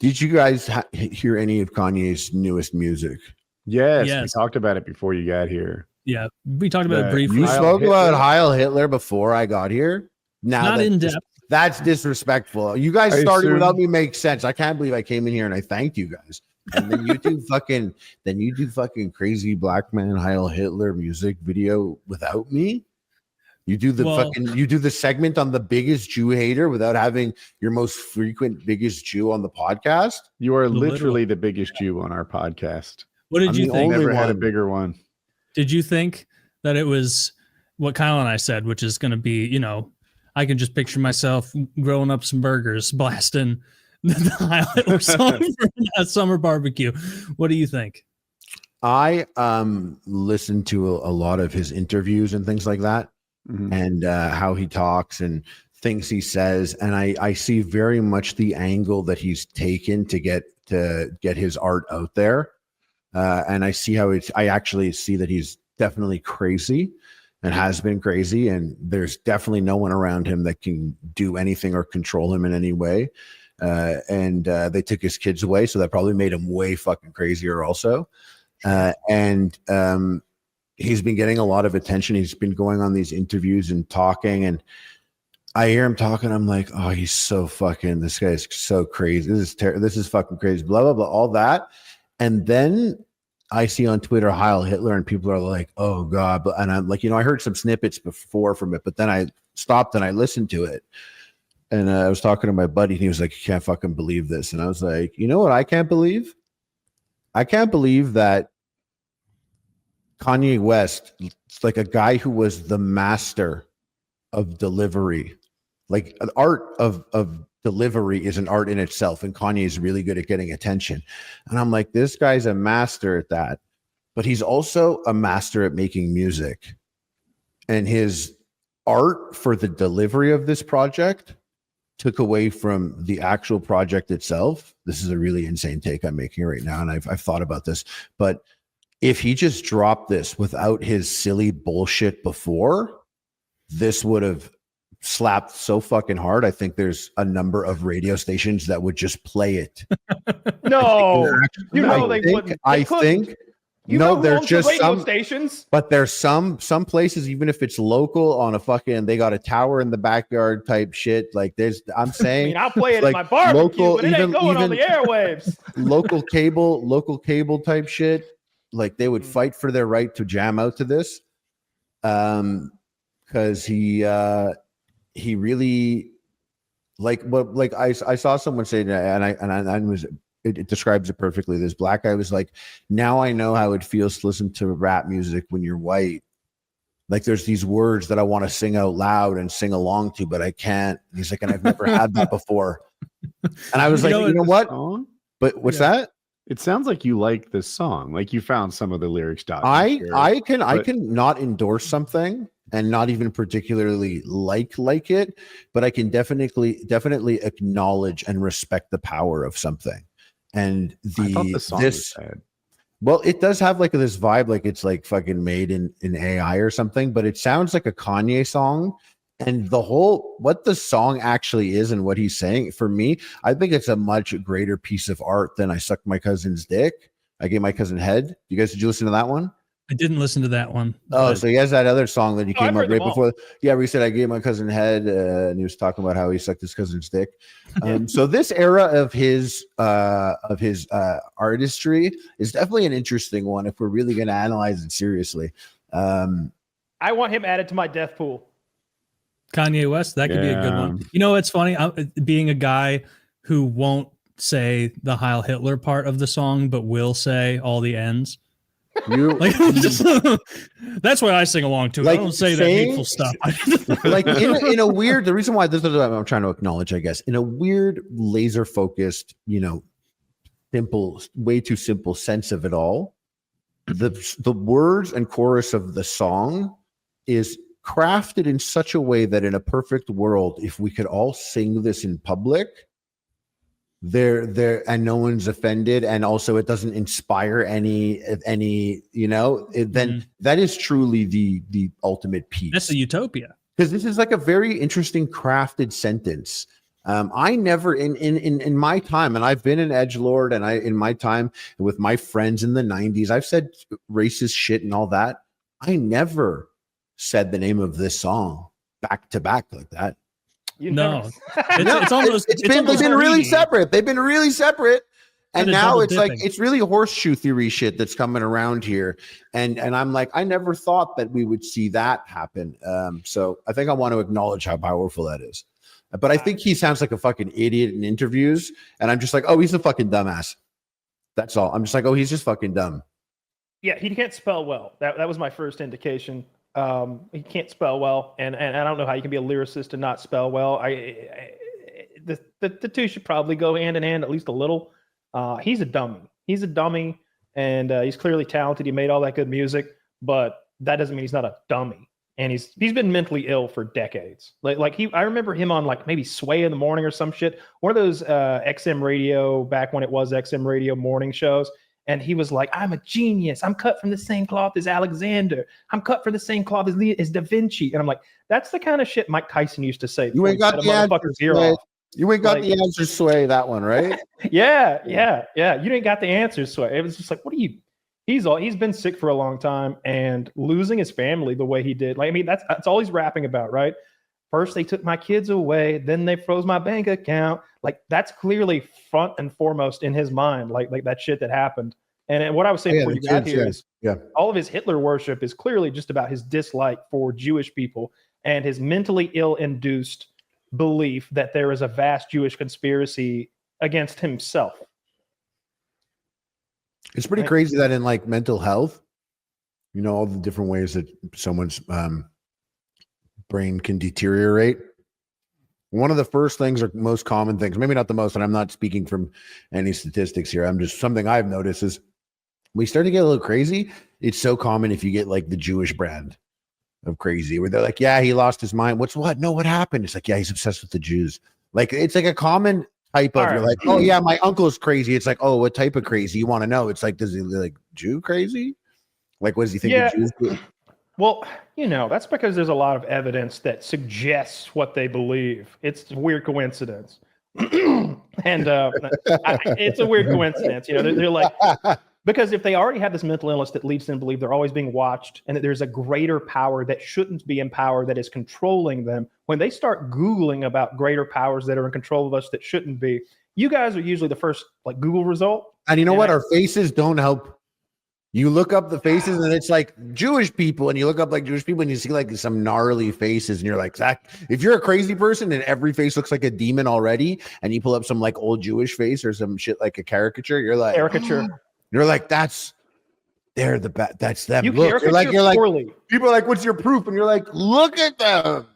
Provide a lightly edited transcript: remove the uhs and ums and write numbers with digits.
Did you guys hear any of Kanye's newest music? Yes, we talked about it before you got here. Yeah, we talked about it briefly. You spoke about Heil Hitler before I got here. Now not in depth. That's disrespectful. You guys started without me. Makes sense. I can't believe I came in here and I thanked you guys. And then you do fucking crazy black man Heil Hitler music video without me. You do the segment on the biggest Jew hater without having your most frequent biggest Jew on the podcast. You are literally the biggest Jew on our podcast. What did you think? Never had a bigger one. Did you think that it was what Kyle and I said, which is going to be, you know, I can just picture myself growing up some burgers, blasting the Heil Hitler song for a summer barbecue. What do you think? I listened to a lot of his interviews and things like that, and how he talks and things he says, and I see very much the angle that he's taken to get his art out there, and I see how I actually see that he's definitely crazy. And has been crazy, and there's definitely no one around him that can do anything or control him in any way. And they took his kids away, so that probably made him way fucking crazier also. And he's been getting a lot of attention. He's been going on these interviews and talking, and I hear him talking. I'm like, oh, he's so fucking, this guy is so crazy. This is fucking crazy, blah, blah, blah, all that. And then I see on Twitter Heil Hitler, and people are like, oh God. And I'm like, you know, I heard some snippets before from it, but then I stopped and I listened to it. And I was talking to my buddy, and he was like, you can't fucking believe this. And I was like, you know what I can't believe? I can't believe that Kanye West, like a guy who was the master of delivery, like an art of delivery is an art in itself, and Kanye is really good at getting attention. And I'm like, this guy's a master at that, but he's also a master at making music. And his art for the delivery of this project took away from the actual project itself. This is a really insane take I'm making right now, and I've thought about this, but if he just dropped this without his silly bullshit before, this would have slapped so fucking hard. I think there's a number of radio stations that would just play it. No, you know they wouldn't. I think you know there's just some stations, but there's some places, even if it's local on a fucking, they got a tower in the backyard type shit. Like there's, I'm saying, I mean, I'll play it like at my barbecue, local, but it ain't going on the airwaves. local cable type shit. Like they would fight for their right to jam out to this, because he really, like what, like I saw someone say that, and I was, it describes it perfectly. This black guy was like, now I know how it feels to listen to rap music when you're white. Like there's these words that I want to sing out loud and sing along to, but I can't. And he's like, and I've never had that before. And I was like, you know what? Song? But what's that? It sounds like you like this song. Like you found some of the lyrics. I can not endorse something and not even particularly like it, but I can definitely acknowledge and respect the power of something. And the song was sad. Well, it does have like this vibe, like it's like fucking made in AI or something, but it sounds like a Kanye song. And the whole, what the song actually is and what he's saying, for me, I think it's a much greater piece of art than I sucked my cousin's dick. I gave my cousin head. Did you listen to that one? I didn't listen to that one. Oh, so he has that other song that he came up right before. Yeah, where he said, I gave my cousin head, and he was talking about how he sucked his cousin's dick. So this era of his artistry is definitely an interesting one if we're really going to analyze it seriously. I want him added to my death pool. Kanye West, that could be a good one. You know, it's funny, being a guy who won't say the Heil Hitler part of the song, but will say all the ends. That's why I sing along to it. Like, I don't say that hateful stuff. Like in a weird, the reason why this is what I'm trying to acknowledge, I guess, in a weird, laser focused, simple, way too simple sense of it all, the words and chorus of the song is crafted in such a way that in a perfect world, if we could all sing this in public, there and no one's offended, and also it doesn't inspire any then that is truly the ultimate piece. That's a utopia, because this is like a very interesting crafted sentence. I never in my time, and I've been an edgelord, and in my time with my friends in the 90s, I've said racist shit and all that. I never said the name of this song back to back like that. No, it's almost they've been really separate. They've been really separate. And now it's dipping. like it's really horseshoe theory shit that's coming around here. And I'm like, I never thought that we would see that happen. So I think I want to acknowledge how powerful that is. But I think he sounds like a fucking idiot in interviews. And I'm just like, oh, he's a fucking dumbass. That's all. I'm just like, oh, he's just fucking dumb. Yeah, he can't spell well. That was my first indication. He can't spell well, and I don't know how you can be a lyricist and not spell well. The two should probably go hand in hand at least a little. He's a dummy. He's a dummy, and he's clearly talented. He made all that good music, but that doesn't mean he's not a dummy. And he's been mentally ill for decades. I remember him on like maybe Sway in the Morning or some shit. One of those XM radio back when it was XM radio morning shows. And he was like, I'm a genius. I'm cut from the same cloth as Alexander. I'm cut from the same cloth as Da Vinci. And I'm like, that's the kind of shit Mike Tyson used to say. You ain't got the motherfucker's ear off. You ain't got the answer, Sway, that one, right? Yeah. You didn't got the answers, Sway. It was just like, he's been sick for a long time, and losing his family the way he did. Like, I mean, that's all he's rapping about, right? First, they took my kids away. Then they froze my bank account. Like, that's clearly front and foremost in his mind, like that shit that happened. And what I was saying before you got here is all of his Hitler worship is clearly just about his dislike for Jewish people and his mentally ill-induced belief that there is a vast Jewish conspiracy against himself. It's pretty crazy that in like mental health, you know, all the different ways that someone's brain can deteriorate. One of the first things or most common things, maybe not the most, and I'm not speaking from any statistics here. I'm just something I've noticed is we start to get a little crazy. It's so common if you get like the Jewish brand of crazy where they're like, yeah, he lost his mind. What? No, what happened? It's like, yeah, he's obsessed with the Jews. Like, it's like a common type of, you're like, oh yeah, my uncle's crazy. It's like, oh, what type of crazy? You want to know? It's like, does he like Jew crazy? Like, what does he think the Jews do? Well, you know, that's because there's a lot of evidence that suggests what they believe. It's a weird coincidence. And it's a weird coincidence. You know, they're like, because if they already have this mental illness that leads them to believe they're always being watched and that there's a greater power that shouldn't be in power that is controlling them, when they start Googling about greater powers that are in control of us that shouldn't be, you guys are usually the first like Google result. And you know what? Our faces don't help. You look up the faces and it's like Jewish people, and you look up like Jewish people and you see like some gnarly faces, and you're like, Zach, if you're a crazy person and every face looks like a demon already, and you pull up some like old Jewish face or some shit like a caricature, you're like, you're like, that's them. You look, you're like, poorly. people are like, what's your proof? And you're like, look at them.